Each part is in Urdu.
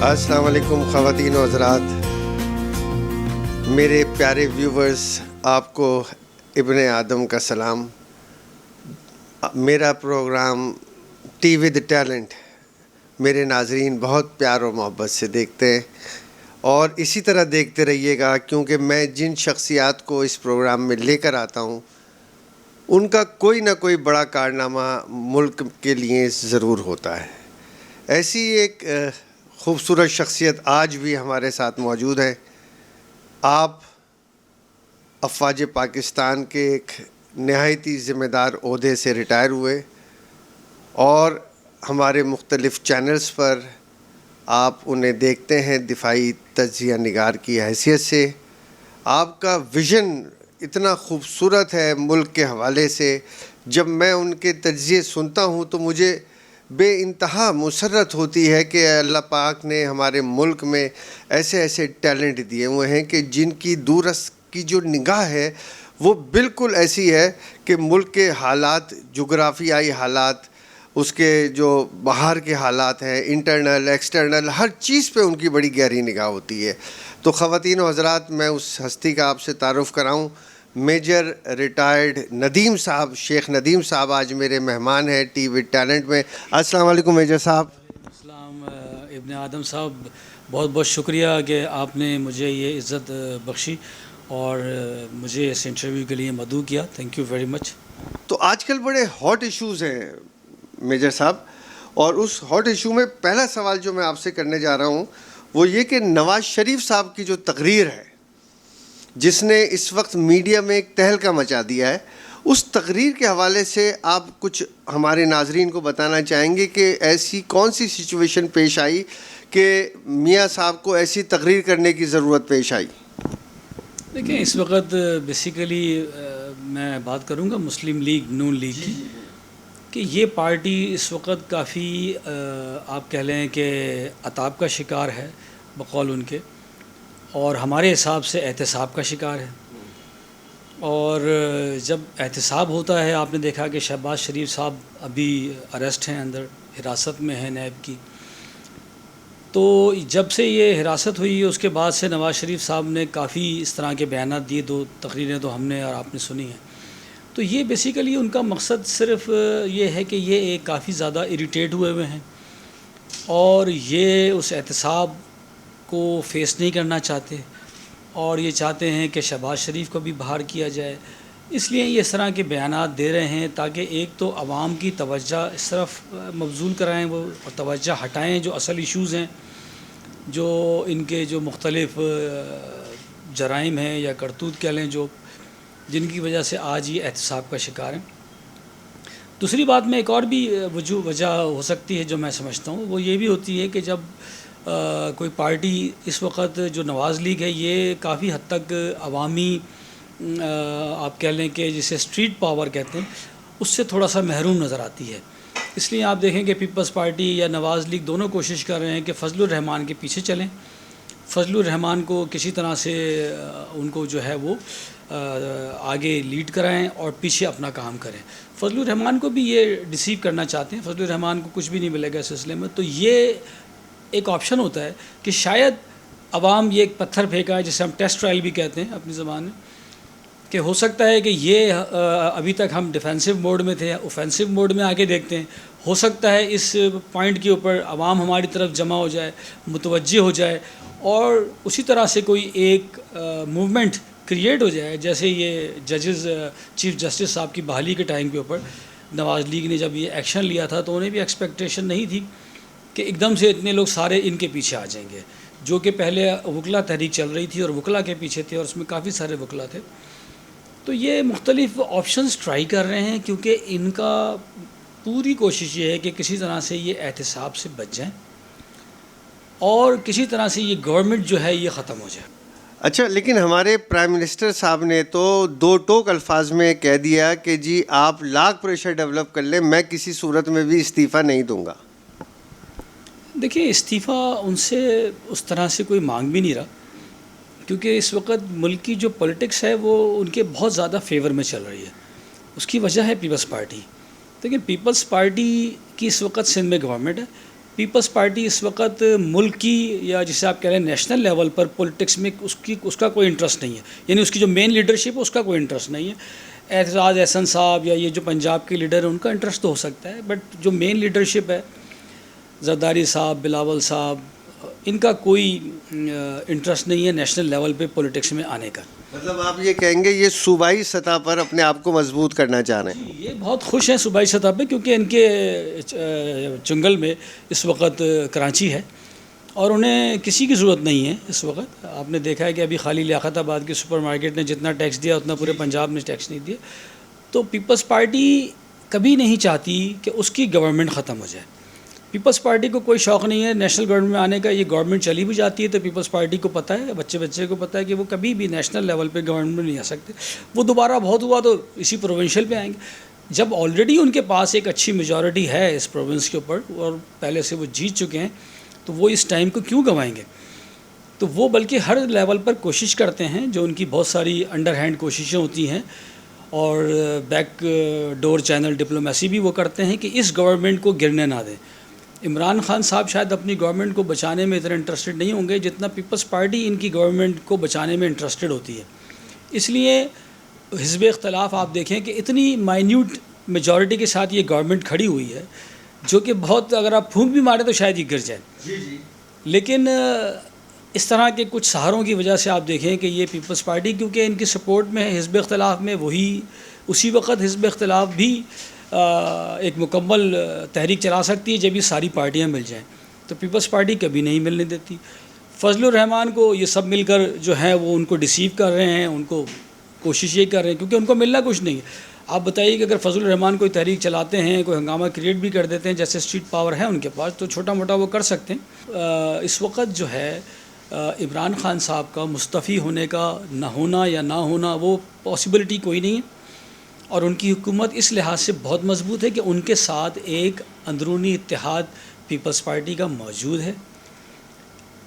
السلام علیکم خواتین و حضرات، میرے پیارے ویورز، آپ کو ابن آدم کا سلام۔ میرا پروگرام ٹی ود ٹیلنٹ میرے ناظرین بہت پیار و محبت سے دیکھتے ہیں، اور اسی طرح دیکھتے رہیے گا، کیونکہ میں جن شخصیات کو اس پروگرام میں لے کر آتا ہوں ان کا کوئی نہ کوئی بڑا کارنامہ ملک کے لیے ضرور ہوتا ہے۔ ایسی ایک خوبصورت شخصیت آج بھی ہمارے ساتھ موجود ہے۔ آپ افواج پاکستان کے ایک نہایتی ذمہ دار عہدے سے ریٹائر ہوئے، اور ہمارے مختلف چینلز پر آپ انہیں دیکھتے ہیں دفاعی تجزیہ نگار کی حیثیت سے۔ آپ کا ویژن اتنا خوبصورت ہے ملک کے حوالے سے، جب میں ان کے تجزیے سنتا ہوں تو مجھے بے انتہا مسرت ہوتی ہے کہ اللہ پاک نے ہمارے ملک میں ایسے ایسے ٹیلنٹ دیے ہوئے ہیں کہ جن کی دورس کی جو نگاہ ہے وہ بالکل ایسی ہے کہ ملک کے حالات، جغرافیائی حالات، اس کے جو باہر کے حالات ہیں، انٹرنل ایکسٹرنل، ہر چیز پہ ان کی بڑی گہری نگاہ ہوتی ہے۔ تو خواتین و حضرات، میں اس ہستی کا آپ سے تعارف کراؤں۔ میجر ریٹائرڈ ندیم صاحب، شیخ ندیم صاحب آج میرے مہمان ہیں ٹی وی ٹیلنٹ میں۔ السلام علیکم میجر صاحب۔ السلام ابن آدم صاحب، بہت بہت شکریہ کہ آپ نے مجھے یہ عزت بخشی اور مجھے اس انٹرویو کے لیے مدعو کیا۔ Thank you very much. تو آج کل بڑے ہاٹ ایشوز ہیں میجر صاحب، اور اس ہاٹ ایشو میں پہلا سوال جو میں آپ سے کرنے جا رہا ہوں وہ یہ کہ نواز شریف صاحب کی جو تقریر ہے جس نے اس وقت میڈیا میں ایک تہلکہ مچا دیا ہے، اس تقریر کے حوالے سے آپ کچھ ہمارے ناظرین کو بتانا چاہیں گے کہ ایسی کون سی سچویشن پیش آئی کہ میاں صاحب کو ایسی تقریر کرنے کی ضرورت پیش آئی؟ دیکھیں، اس وقت بیسیکلی میں بات کروں گا مسلم لیگ نون لیگ کی، کہ یہ پارٹی اس وقت کافی آپ کہہ لیں کہ عطاب کا شکار ہے بقول ان کے، اور ہمارے حساب سے احتساب کا شکار ہے۔ اور جب احتساب ہوتا ہے، آپ نے دیکھا کہ شہباز شریف صاحب ابھی اریسٹ ہیں، اندر حراست میں ہیں نیب کی۔ تو جب سے یہ حراست ہوئی اس کے بعد سے نواز شریف صاحب نے کافی اس طرح کے بیانات دیے، دو تقریریں تو ہم نے اور آپ نے سنی ہیں۔ تو یہ بیسیکلی ان کا مقصد صرف یہ ہے کہ یہ ایک کافی زیادہ اریٹیٹ ہوئے ہیں، اور یہ اس احتساب کو فیس نہیں کرنا چاہتے، اور یہ چاہتے ہیں کہ شہباز شریف کو بھی باہر کیا جائے۔ اس لیے یہ اس طرح کے بیانات دے رہے ہیں تاکہ ایک تو عوام کی توجہ اس طرف مبذول کرائیں، وہ اور توجہ ہٹائیں جو اصل ایشوز ہیں، جو ان کے جو مختلف جرائم ہیں یا کرتوت کہہ لیں، جو جن کی وجہ سے آج یہ احتساب کا شکار ہیں۔ دوسری بات میں ایک اور بھی وجہ ہو سکتی ہے جو میں سمجھتا ہوں، وہ یہ بھی ہوتی ہے کہ جب کوئی پارٹی اس وقت جو نواز لیگ ہے یہ کافی حد تک عوامی آپ کہہ لیں کہ جسے اسٹریٹ پاور کہتے ہیں اس سے تھوڑا سا محروم نظر آتی ہے۔ اس لیے آپ دیکھیں کہ پیپلز پارٹی یا نواز لیگ دونوں کوشش کر رہے ہیں کہ فضل الرحمان کے پیچھے چلیں، فضل الرحمان کو کسی طرح سے ان کو جو ہے وہ آگے لیڈ کرائیں اور پیچھے اپنا کام کریں۔ فضل الرحمان کو بھی یہ ڈیسیو کرنا چاہتے ہیں، فضل الرحمان کو کچھ بھی نہیں ملے گا اس سلسلے میں۔ تو یہ ایک آپشن ہوتا ہے کہ شاید عوام یہ ایک پتھر پھینکا ہے، جسے ہم ٹیسٹ ٹرائل بھی کہتے ہیں اپنی زبان میں، کہ ہو سکتا ہے کہ یہ ابھی تک ہم ڈیفینسو موڈ میں تھے، اوفینسو موڈ میں آگے دیکھتے ہیں، ہو سکتا ہے اس پوائنٹ کے اوپر عوام ہماری طرف جمع ہو جائے، متوجہ ہو جائے، اور اسی طرح سے کوئی ایک موومنٹ کریٹ ہو جائے، جیسے یہ ججز چیف جسٹس صاحب کی بحالی کے ٹائم کے اوپر نواز لیگ نے جب یہ ایکشن لیا تھا تو انہیں بھی ایکسپیکٹیشن نہیں تھی کہ ایک دم سے اتنے لوگ سارے ان کے پیچھے آ جائیں گے، جو کہ پہلے وکلا تحریک چل رہی تھی اور وکلا کے پیچھے تھے، اور اس میں کافی سارے وکلا تھے۔ تو یہ مختلف آپشنز ٹرائی کر رہے ہیں، کیونکہ ان کا پوری کوشش یہ ہے کہ کسی طرح سے یہ احتساب سے بچ جائیں اور کسی طرح سے یہ گورنمنٹ جو ہے یہ ختم ہو جائے۔ اچھا، لیکن ہمارے پرائم منسٹر صاحب نے تو دو ٹوک الفاظ میں کہہ دیا کہ جی آپ لاکھ پریشر ڈیولپ کر لیں، میں کسی صورت میں بھی استعفیٰ نہیں دوں گا۔ دیکھیں، استعفیٰ ان سے اس طرح سے کوئی مانگ بھی نہیں رہا، کیونکہ اس وقت ملک کی جو پولیٹکس ہے وہ ان کے بہت زیادہ فیور میں چل رہی ہے۔ اس کی وجہ ہے پیپلز پارٹی۔ لیکن پیپلز پارٹی کی اس وقت سندھ میں گورنمنٹ ہے، پیپلز پارٹی اس وقت ملک کی یا جسے آپ کہہ رہے ہیں نیشنل لیول پر پولیٹکس میں اس کا کوئی انٹرسٹ نہیں ہے، یعنی اس کی جو مین لیڈرشپ ہے اس کا کوئی انٹرسٹ نہیں ہے۔ اعتزاز احسن صاحب یا یہ جو پنجاب کے لیڈر ہیں ان کا انٹرسٹ تو ہو سکتا ہے، بٹ جو مین لیڈرشپ ہے زرداری صاحب، بلاول صاحب، ان کا کوئی انٹرسٹ نہیں ہے نیشنل لیول پہ پولیٹکس میں آنے کا۔ مطلب آپ یہ کہیں گے یہ صوبائی سطح پر اپنے آپ کو مضبوط کرنا چاہ رہے ہیں؟ یہ بہت خوش ہیں صوبائی سطح پہ، کیونکہ ان کے چنگل میں اس وقت کراچی ہے اور انہیں کسی کی ضرورت نہیں ہے اس وقت۔ آپ نے دیکھا ہے کہ ابھی خالی لیاقت آباد کی سپر مارکیٹ نے جتنا ٹیکس دیا اتنا پورے پنجاب نے ٹیکس نہیں دیا۔ تو پیپلز پارٹی کبھی نہیں چاہتی کہ اس کی گورنمنٹ ختم ہو جائے۔ پیپلز پارٹی کو کوئی شوق نہیں ہے نیشنل گورنمنٹ میں آنے کا۔ یہ گورنمنٹ چلی بھی جاتی ہے تو پیپلز پارٹی کو پتہ ہے، بچے کو پتہ ہے کہ وہ کبھی بھی نیشنل لیول پہ گورنمنٹ میں نہیں آ سکتے۔ وہ دوبارہ بہت ہوا تو اسی پروونشل پہ آئیں گے۔ جب آلریڈی ان کے پاس ایک اچھی میجورٹی ہے اس پروونس کے اوپر اور پہلے سے وہ جیت چکے ہیں، تو وہ اس ٹائم کو کیوں گنوائیں گے؟ تو وہ بلکہ ہر لیول پر کوشش کرتے ہیں، جو ان کی بہت ساری انڈر ہینڈ کوششیں ہوتی ہیں اور بیک ڈور چینل ڈپلومیسی بھی وہ کرتے ہیں کہ اس گورنمنٹ کو گرنے نہ دیں۔ عمران خان صاحب شاید اپنی گورنمنٹ کو بچانے میں اتنا انٹرسٹڈ نہیں ہوں گے جتنا پیپلز پارٹی ان کی گورنمنٹ کو بچانے میں انٹرسٹڈ ہوتی ہے۔ اس لیے حزب اختلاف آپ دیکھیں کہ اتنی مائنیوٹ میجورٹی کے ساتھ یہ گورنمنٹ کھڑی ہوئی ہے، جو کہ بہت اگر آپ پھونک بھی مارے تو شاید یہ گر جائے۔ لیکن اس طرح کے کچھ سہاروں کی وجہ سے آپ دیکھیں کہ یہ پیپلز پارٹی، کیونکہ ان کی سپورٹ میں حزب اختلاف میں اسی وقت حزب اختلاف بھی ایک مکمل تحریک چلا سکتی ہے جب یہ ساری پارٹیاں مل جائیں، تو پیپلز پارٹی کبھی نہیں ملنے دیتی۔ فضل الرحمان کو یہ سب مل کر جو ہیں وہ ان کو ڈیسیو کر رہے ہیں، ان کو کوشش یہ کر رہے ہیں، کیونکہ ان کو ملنا کچھ نہیں ہے۔ آپ بتائیے کہ اگر فضل الرحمان کوئی تحریک چلاتے ہیں، کوئی ہنگامہ کریٹ بھی کر دیتے ہیں، جیسے اسٹریٹ پاور ہے ان کے پاس، تو چھوٹا موٹا وہ کر سکتے ہیں۔ اس وقت جو ہے عمران خان صاحب کا مستعفی ہونے کا نہ ہونا یا نہ ہونا وہ پاسبلٹی کوئی نہیں ہے، اور ان کی حکومت اس لحاظ سے بہت مضبوط ہے کہ ان کے ساتھ ایک اندرونی اتحاد پیپلز پارٹی کا موجود ہے۔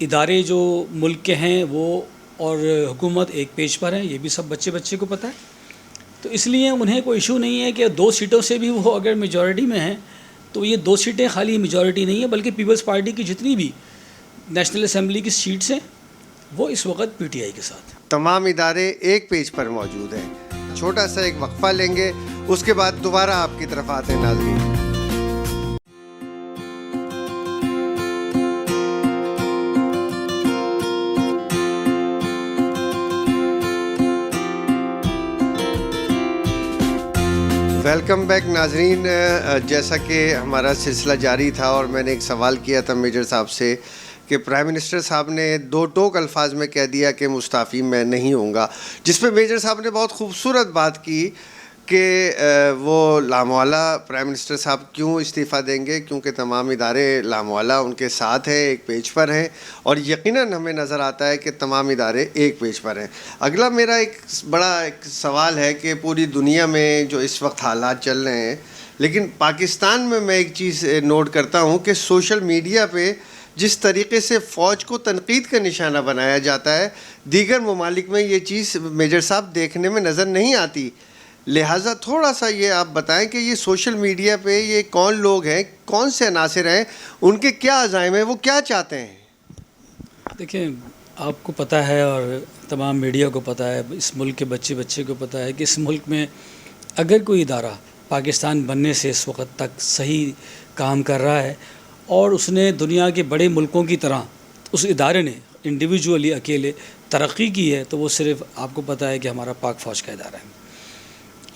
ادارے جو ملک کے ہیں وہ اور حکومت ایک پیج پر ہیں، یہ بھی سب بچے کو پتہ ہے۔ تو اس لیے انہیں کوئی ایشو نہیں ہے کہ 2 سیٹوں سے بھی وہ اگر میجورٹی میں ہیں تو یہ 2 سیٹیں خالی میجورٹی نہیں ہے، بلکہ پیپلز پارٹی کی جتنی بھی نیشنل اسمبلی کی سیٹس ہیں وہ اس وقت پی ٹی آئی کے ساتھ۔ تمام ادارے ایک پیج پر موجود ہیں۔ چھوٹا سا ایک وقفہ لیں گے، اس کے بعد دوبارہ آپ کی طرف آتے ہیں ناظرین۔ ویلکم بیک ناظرین۔ جیسا کہ ہمارا سلسلہ جاری تھا اور میں نے ایک سوال کیا تھا میجر صاحب سے کہ پرائم منسٹر صاحب نے 2 ٹوک الفاظ میں کہہ دیا کہ مستعفی میں نہیں ہوں گا، جس پہ میجر صاحب نے بہت خوبصورت بات کی کہ وہ لامعالی پرائم منسٹر صاحب کیوں استعفیٰ دیں گے، کیونکہ تمام ادارے لامعالی ان کے ساتھ ہیں، ایک پیج پر ہیں، اور یقیناً ہمیں نظر آتا ہے کہ تمام ادارے ایک پیج پر ہیں۔ اگلا میرا ایک بڑا سوال ہے کہ پوری دنیا میں جو اس وقت حالات چل رہے ہیں، لیکن پاکستان میں ایک چیز نوٹ کرتا ہوں کہ سوشل میڈیا پہ جس طریقے سے فوج کو تنقید کا نشانہ بنایا جاتا ہے، دیگر ممالک میں یہ چیز میجر صاحب دیکھنے میں نظر نہیں آتی۔ لہٰذا تھوڑا سا یہ آپ بتائیں کہ یہ سوشل میڈیا پہ یہ کون لوگ ہیں، کون سے عناصر ہیں، ان کے کیا عزائم ہیں، وہ کیا چاہتے ہیں؟ دیکھیں، آپ کو پتہ ہے اور تمام میڈیا کو پتہ ہے، اس ملک کے بچے کو پتہ ہے کہ اس ملک میں اگر کوئی ادارہ پاکستان بننے سے اس وقت تک صحیح کام کر رہا ہے اور اس نے دنیا کے بڑے ملکوں کی طرح اس ادارے نے انڈیویجولی اکیلے ترقی کی ہے، تو وہ صرف آپ کو پتہ ہے کہ ہمارا پاک فوج کا ادارہ ہے۔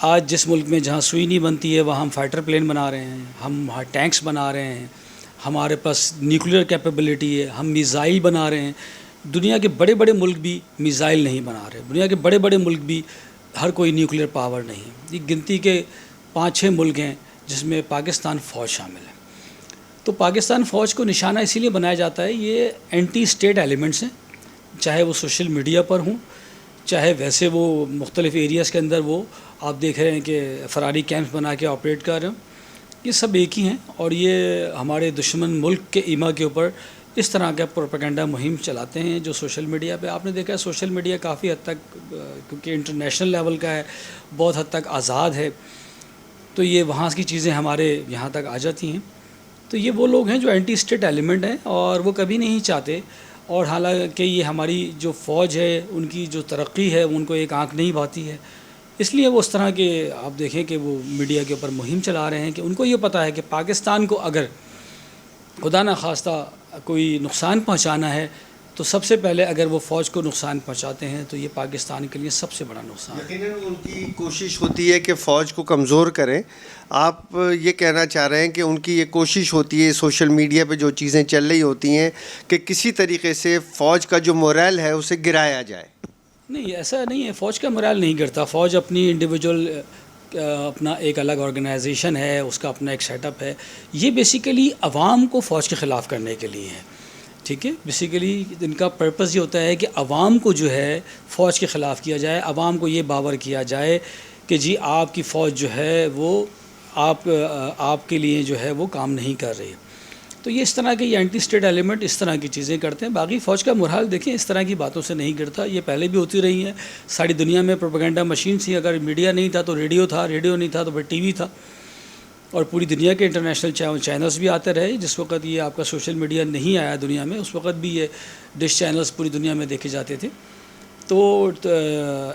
آج جس ملک میں جہاں سوئی نہیں بنتی ہے وہاں ہم فائٹر پلین بنا رہے ہیں، ہم وہاں ٹینکس بنا رہے ہیں، ہمارے پاس نیوکلیئر کیپیبلٹی ہے، ہم میزائل بنا رہے ہیں۔ دنیا کے بڑے بڑے ملک بھی میزائل نہیں بنا رہے، دنیا کے بڑے بڑے ملک بھی ہر کوئی نیوکلیئر پاور نہیں۔ یہ گنتی کے 5-6 ملک ہیں جس میں پاکستان فوج شامل ہے۔ تو پاکستان فوج کو نشانہ اسی لیے بنایا جاتا ہے، یہ اینٹی اسٹیٹ ایلیمنٹس ہیں، چاہے وہ سوشل میڈیا پر ہوں، چاہے ویسے وہ مختلف ایریاز کے اندر وہ آپ دیکھ رہے ہیں کہ فراری کیمپس بنا کے آپریٹ کر رہے ہوں، یہ سب ایک ہی ہیں، اور یہ ہمارے دشمن ملک کے ایما کے اوپر اس طرح کا پروپیگنڈا مہم چلاتے ہیں جو سوشل میڈیا پہ آپ نے دیکھا ہے۔ سوشل میڈیا کافی حد تک کیونکہ انٹرنیشنل لیول کا ہے، بہت حد تک آزاد ہے، تو یہ وہاں کی چیزیں ہمارے یہاں تک آ جاتی ہیں۔ تو یہ وہ لوگ ہیں جو اینٹی اسٹیٹ ایلیمنٹ ہیں اور وہ کبھی نہیں چاہتے. اور حالانکہ یہ ہماری جو فوج ہے ان کی جو ترقی ہے ان کو ایک آنکھ نہیں بھاتی ہے. اس لیے وہ اس طرح کے آپ دیکھیں کہ وہ میڈیا کے اوپر مہم چلا رہے ہیں کہ ان کو یہ پتہ ہے کہ پاکستان کو اگر خدا نخواستہ کوئی نقصان پہنچانا ہے تو سب سے پہلے اگر وہ فوج کو نقصان پہنچاتے ہیں تو یہ پاکستان کے لیے سب سے بڑا نقصان ہے. یقیناً ان کی کوشش ہوتی ہے کہ فوج کو کمزور کریں. آپ یہ کہنا چاہ رہے ہیں کہ ان کی یہ کوشش ہوتی ہے سوشل میڈیا پہ جو چیزیں چل رہی ہوتی ہیں کہ کسی طریقے سے فوج کا جو مورل ہے اسے گرایا جائے. نہیں، ایسا نہیں ہے. فوج کا مرال نہیں گرتا. فوج اپنی انڈیویجول اپنا ایک الگ آرگنائزیشن ہے، اس کا اپنا ایک سیٹ اپ ہے. یہ بیسیکلی عوام کو فوج کے خلاف کرنے کے لیے ہے. ٹھیک ہے، بیسیکلی ان کا پرپس یہ ہوتا ہے کہ عوام کو جو ہے فوج کے خلاف کیا جائے، عوام کو یہ باور کیا جائے کہ جی آپ کی فوج جو ہے وہ آپ کے لیے جو ہے وہ کام نہیں کر رہی. تو یہ اس طرح کے یہ اینٹی اسٹیٹ ایلیمنٹ اس طرح کی چیزیں کرتے ہیں. باقی فوج کا مرحال دیکھیں اس طرح کی باتوں سے نہیں گرتا. یہ پہلے بھی ہوتی رہی ہیں. ساری دنیا میں پروپیگنڈا مشین تھی. اگر میڈیا نہیں تھا تو ریڈیو تھا، ریڈیو نہیں تھا تو پھر ٹی وی تھا. اور پوری دنیا کے انٹرنیشنل چینلز بھی آتے رہے. جس وقت یہ آپ کا سوشل میڈیا نہیں آیا دنیا میں اس وقت بھی یہ ڈش چینلز پوری دنیا میں دیکھے جاتے تھے. تو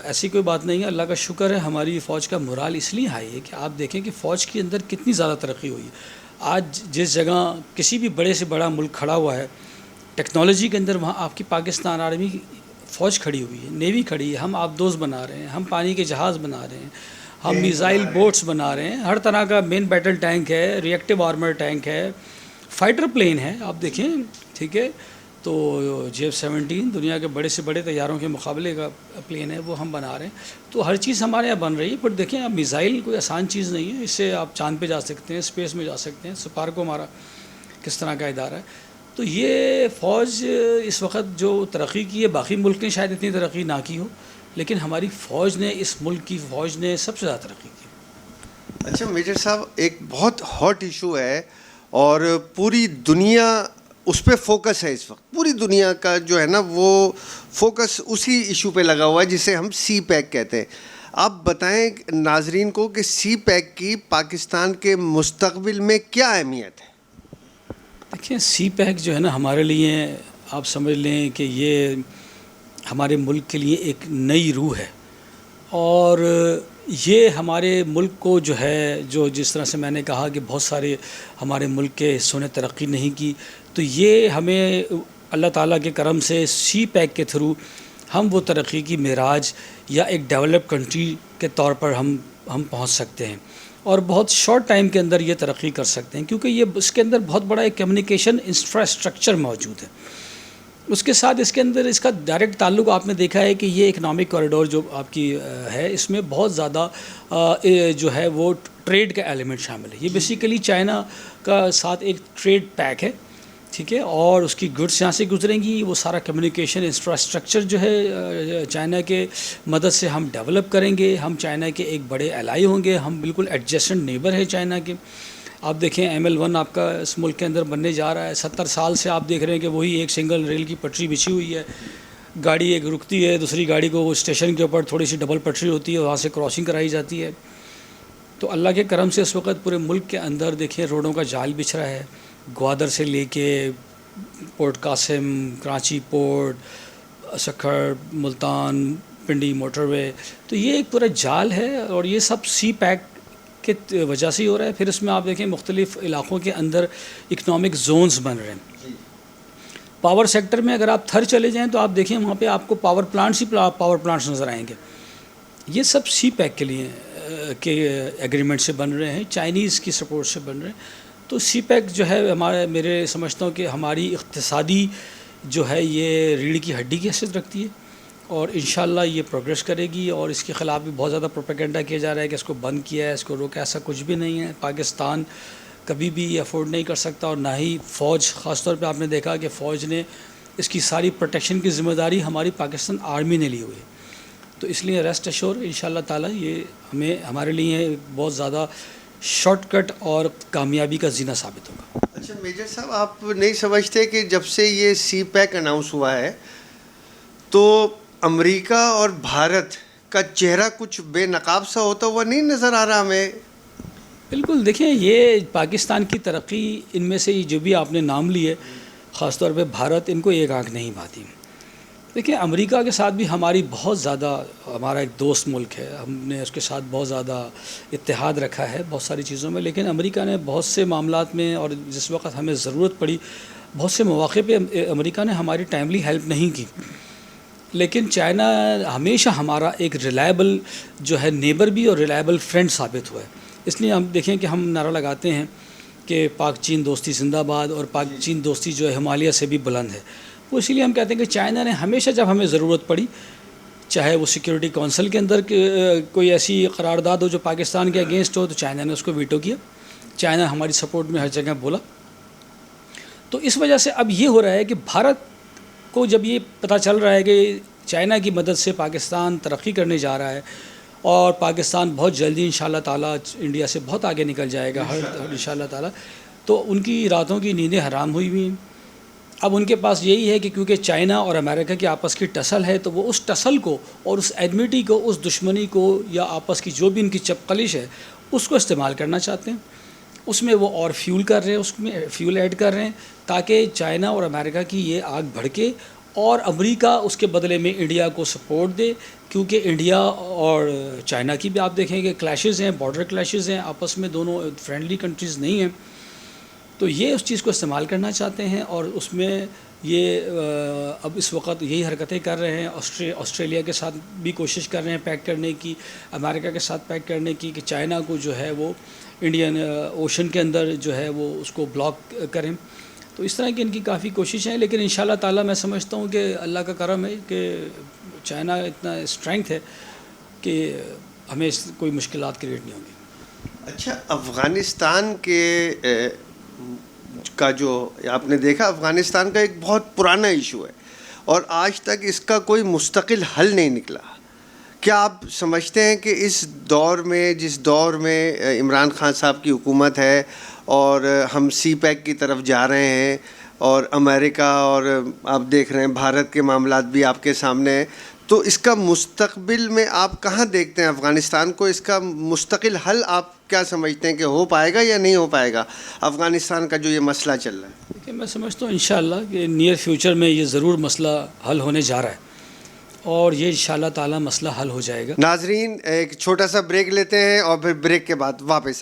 ایسی کوئی بات نہیں ہے. اللہ کا شکر ہے ہماری فوج کا مرال اس لیے ہائی ہے کہ آپ دیکھیں کہ فوج کے اندر کتنی زیادہ ترقی ہوئی ہے. آج جس جگہ کسی بھی بڑے سے بڑا ملک کھڑا ہوا ہے ٹیکنالوجی کے اندر، وہاں آپ کی پاکستان آرمی فوج کھڑی ہوئی ہے، نیوی کھڑی ہے. ہم آبدوز بنا رہے ہیں، ہم پانی کے جہاز بنا رہے ہیں، ہم میزائل بوٹس بنا رہے ہیں. ہر طرح کا مین بیٹل ٹینک ہے، ری ایکٹیو آرمر ٹینک ہے، فائٹر پلین ہے. آپ دیکھیں ٹھیک ہے. تو F-17 دنیا کے بڑے سے بڑے طیاروں کے مقابلے کا پلین ہے، وہ ہم بنا رہے ہیں. تو ہر چیز ہمارے یہاں بن رہی ہے. پر دیکھیں اب میزائل کوئی آسان چیز نہیں ہے. اس سے آپ چاند پہ جا سکتے ہیں، اسپیس میں جا سکتے ہیں. سپارکو ہمارا کس طرح کا ادارہ ہے. تو یہ فوج اس وقت جو ترقی کی ہے، باقی ملک نے شاید اتنی ترقی نہ کی ہو، لیکن ہماری فوج نے، اس ملک کی فوج نے سب سے زیادہ ترقی کی. اچھا میجر صاحب، ایک بہت ہاٹ ایشو ہے اور پوری دنیا اس پہ فوکس ہے اس وقت. پوری دنیا کا جو ہے نا وہ فوکس اسی ایشو پہ لگا ہوا ہے جسے ہم سی پیک کہتے ہیں. آپ بتائیں ناظرین کو کہ سی پیک کی پاکستان کے مستقبل میں کیا اہمیت ہے؟ دیکھیں سی پیک جو ہے نا ہمارے لیے آپ سمجھ لیں کہ یہ ہمارے ملک کے لیے ایک نئی روح ہے. اور یہ ہمارے ملک کو جو ہے جو جس طرح سے میں نے کہا کہ بہت سارے ہمارے ملک کے حصوں نے ترقی نہیں کی، تو یہ ہمیں اللہ تعالیٰ کے کرم سے سی پیک کے تھرو ہم وہ ترقی کی معراج یا ایک ڈیولپ کنٹری کے طور پر ہم پہنچ سکتے ہیں. اور بہت شارٹ ٹائم کے اندر یہ ترقی کر سکتے ہیں، کیونکہ یہ اس کے اندر بہت بڑا ایک کمیونیکیشن انفراسٹرکچر موجود ہے. اس کے ساتھ اس کے اندر اس کا ڈائریکٹ تعلق آپ نے دیکھا ہے کہ یہ اکنامک کوریڈور جو آپ کی ہے اس میں بہت زیادہ جو ہے وہ ٹریڈ کا ایلیمنٹ شامل ہے. یہ بیسیکلی چائنا کا ساتھ ایک ٹریڈ پیک ہے. ٹھیک ہے. اور اس کی گڈس یہاں سے گزریں گی. وہ سارا کمیونیکیشن انفراسٹرکچر جو ہے چائنا کے مدد سے ہم ڈیولپ کریں گے. ہم چائنا کے ایک بڑے الائی ہوں گے. ہم بالکل ایڈجسٹنٹ نیبر ہیں چائنا کے. آپ دیکھیں ML1 آپ کا اس ملک کے اندر بننے جا رہا ہے. 70 سال سے آپ دیکھ رہے ہیں کہ وہی ایک سنگل ریل کی پٹری بچھی ہوئی ہے. گاڑی ایک رکتی ہے، دوسری گاڑی کو اسٹیشن کے اوپر تھوڑی سی ڈبل پٹری ہوتی ہے، وہاں سے کراسنگ کرائی جاتی ہے. تو اللہ کے کرم سے اس وقت پورے ملک کے اندر دیکھیں روڈوں کا جال بچھ رہا ہے. گوادر سے لے کے port Qasim, Karachi port, Sukkur, Multan, Pindi motorway, تو یہ ایک پورا جال ہے. اور یہ سب سی پیک کے وجہ سے ہی ہو رہا ہے. پھر اس میں آپ دیکھیں مختلف علاقوں کے اندر اکنامک زونز بن رہے ہیں. پاور سیکٹر میں اگر آپ تھر چلے جائیں تو آپ دیکھیں وہاں پہ آپ کو پاور پلانٹس نظر آئیں گے. یہ سب سی پیک کے لیے کے ایگریمنٹ سے بن رہے ہیں، چائنیز کی سپورٹ سے بن رہے ہیں. تو سی پیک جو ہے میرے سمجھتا ہوں کہ ہماری اقتصادی جو ہے یہ ریڑھ کی ہڈی کی حیثیت رکھتی ہے. اور انشاءاللہ یہ پروگریس کرے گی. اور اس کے خلاف بھی بہت زیادہ پروپیگنڈا کیا جا رہا ہے کہ اس کو بند کیا ہے، اس کو روکا. ایسا کچھ بھی نہیں ہے. پاکستان کبھی بھی یہ افورڈ نہیں کر سکتا، اور نہ ہی فوج. خاص طور پہ آپ نے دیکھا کہ فوج نے اس کی ساری پروٹیکشن کی ذمہ داری ہماری پاکستان آرمی نے لی ہوئی ہے. تو اس لیے ریسٹ ایشور انشاءاللہ تعالیٰ یہ ہمارے لیے بہت زیادہ شارٹ کٹ اور کامیابی کا زینہ ثابت ہوگا. اچھا میجر صاحب، آپ نہیں سمجھتے کہ جب سے یہ سی پیک اناؤنس ہوا ہے تو امریکہ اور بھارت کا چہرہ کچھ بے نقاب سا ہوتا ہوا نہیں نظر آ رہا ہمیں؟ بالکل دیکھیں یہ پاکستان کی ترقی ان میں سے جو بھی آپ نے نام لیے خاص طور پہ بھارت ان کو ایک آنکھ نہیں بھاتی. دیکھیں امریکہ کے ساتھ بھی ہماری بہت زیادہ ہمارا ایک دوست ملک ہے, ہم نے اس کے ساتھ بہت زیادہ اتحاد رکھا ہے بہت ساری چیزوں میں, لیکن امریکہ نے بہت سے معاملات میں اور جس وقت ہمیں ضرورت پڑی بہت سے مواقع پہ امریکہ نے ہماری ٹائملی ہیلپ نہیں کی. لیکن چائنا ہمیشہ ہمارا ایک ریلائبل جو ہے نیبر بھی اور ریلائبل فرینڈ ثابت ہوا ہے. اس لیے ہم دیکھیں کہ ہم نعرہ لگاتے ہیں کہ پاک چین دوستی زندہ باد, اور پاک چین دوستی جو ہے ہمالیہ سے بھی بلند ہے. وہ اسی لیے ہم کہتے ہیں کہ چائنا نے ہمیشہ جب ہمیں ضرورت پڑی, چاہے وہ سیکیورٹی کونسل کے اندر کوئی ایسی قرارداد ہو جو پاکستان کے اگینسٹ ہو, تو چائنا نے اس کو ویٹو کیا. چائنا ہماری سپورٹ میں ہر جگہ بولا. تو اس وجہ سے اب یہ ہو رہا ہے کہ بھارت کو جب یہ پتہ چل رہا ہے کہ چائنا کی مدد سے پاکستان ترقی کرنے جا رہا ہے اور پاکستان بہت جلدی انشاءاللہ تعالیٰ انڈیا سے بہت آگے نکل جائے گا انشاءاللہ تعالیٰ, تو ان کی راتوں کی نیندیں حرام ہوئی ہوئی ہیں. اب ان کے پاس یہی ہے کہ کیونکہ چائنا اور امریکہ کی آپس کی ٹسل ہے, تو وہ اس ٹسل کو اور اس ایڈمٹی کو, اس دشمنی کو, یا آپس کی جو بھی ان کی چپقلش ہے اس کو استعمال کرنا چاہتے ہیں. اس میں وہ اور فیول کر رہے ہیں, اس میں فیول ایڈ کر رہے ہیں تاکہ چائنا اور امریکہ کی یہ آگ بھڑکے اور امریکہ اس کے بدلے میں انڈیا کو سپورٹ دے. کیونکہ انڈیا اور چائنا کی بھی آپ دیکھیں کہ کلیشز ہیں, بارڈر کلیشز ہیں, آپس میں دونوں فرینڈلی کنٹریز نہیں ہیں. تو یہ اس چیز کو استعمال کرنا چاہتے ہیں, اور اس میں یہ اب اس وقت یہی حرکتیں کر رہے ہیں. آسٹریلیا کے ساتھ بھی کوشش کر رہے ہیں پیک کرنے کی, امریکہ کے ساتھ پیک کرنے کی, کہ چائنا کو جو ہے وہ انڈین اوشن کے اندر جو ہے وہ اس کو بلاک کریں. تو اس طرح کی ان کی کافی کوششیں ہیں, لیکن انشاءاللہ تعالیٰ میں سمجھتا ہوں کہ اللہ کا کرم ہے کہ چائنا اتنا اسٹرینگتھ ہے کہ ہمیں کوئی مشکلات کریٹ نہیں ہوں گی. اچھا, افغانستان کا جو آپ نے دیکھا, افغانستان کا ایک بہت پرانا ایشو ہے اور آج تک اس کا کوئی مستقل حل نہیں نکلا. کیا آپ سمجھتے ہیں کہ اس دور میں, جس دور میں عمران خان صاحب کی حکومت ہے اور ہم سی پیک کی طرف جا رہے ہیں, اور امریکہ اور آپ دیکھ رہے ہیں بھارت کے معاملات بھی آپ کے سامنے ہیں, تو اس کا مستقبل میں آپ کہاں دیکھتے ہیں افغانستان کو؟ اس کا مستقل حل آپ کیا سمجھتے ہیں کہ ہو پائے گا یا نہیں ہو پائے گا افغانستان کا جو یہ مسئلہ چل رہا ہے؟ دیکھیں میں سمجھتا ہوں انشاءاللہ کہ نیئر فیوچر میں یہ ضرور مسئلہ حل ہونے جا رہا ہے, اور یہ انشاءاللہ تعالیٰ مسئلہ حل ہو جائے گا. ناظرین, ایک چھوٹا سا بریک لیتے ہیں اور پھر بریک کے بعد واپس